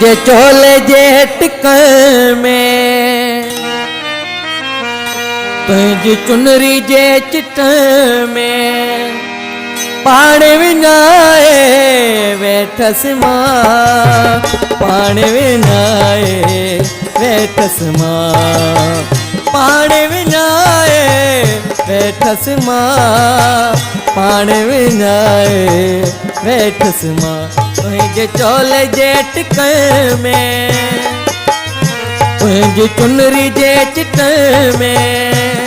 जे चोले जे thicken में तुझी चुनरी जे चिटन में पाण विञाए वेठस मां पाण विञाए वेठस मां पाण विञाए वेठस मां पाण विञाए वेठस मां तुझे चोले जे टिकन में तुझी चुनरी जे चिटन में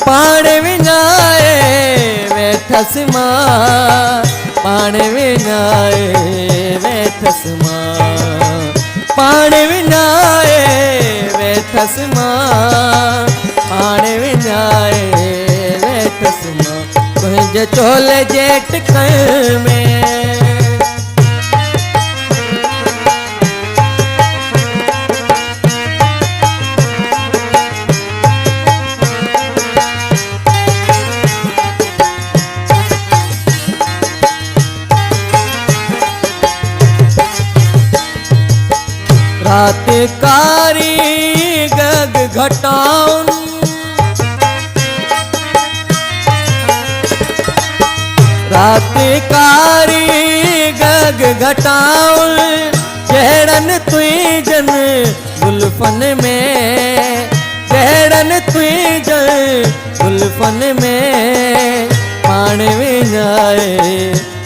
पाण विञाए वेठस मां पाण विञाए वेठस मां पाण विञाए वेठस मां पाण विञाए वेठस मां तुझे चोले जे टिकन में रात कारी गग घटाउन रात कारी गग घटाउन जहड़न तुझन गुलफन में जहड़न तुझन गुलफन में पाण विञाए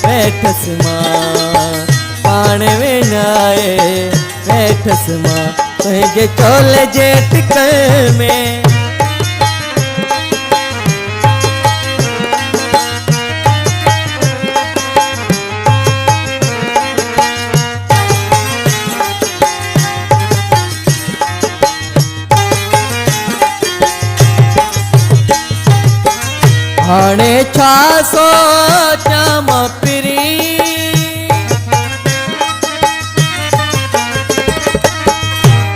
वेठस मां पाण विञाए वेठस मां तुझे चोले जे टिकन में हाणे छा सोचां मां पिरी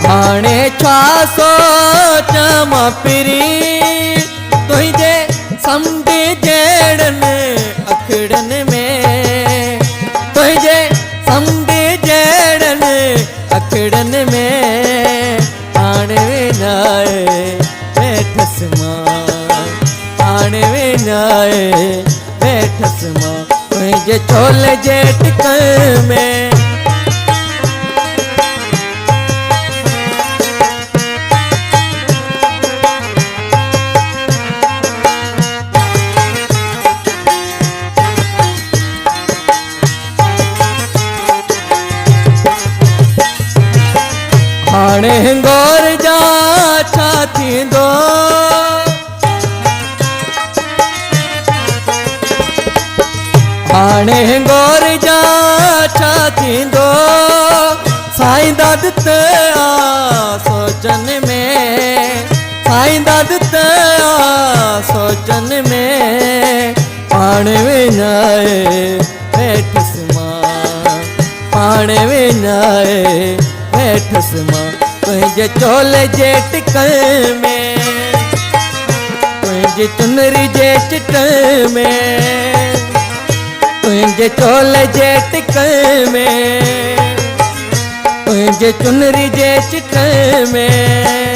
हाणे छा सोचां मां पिरी तुझे समुंड जहिड़न अखड़न में तुझे समुंड जहिड़न अखड़न में पाण विञाए वेठस मां पाण विञाए वेठस मां तुझे चोले जे टिकन में हाणे हिंगोर जा छा थींदो हाणे हिंगोर जा छा थींदो साईं दाद ते आ सोचन में साईं दाद ते आ सोचन में पाण विञाए वेठस मां पाण विञाए वेठस मां तुझे चोले जे टिकन में तुझी चुनरी जे चिटन में तुझे चोले जे टिकन में तुझे चुनरी जे चिटन में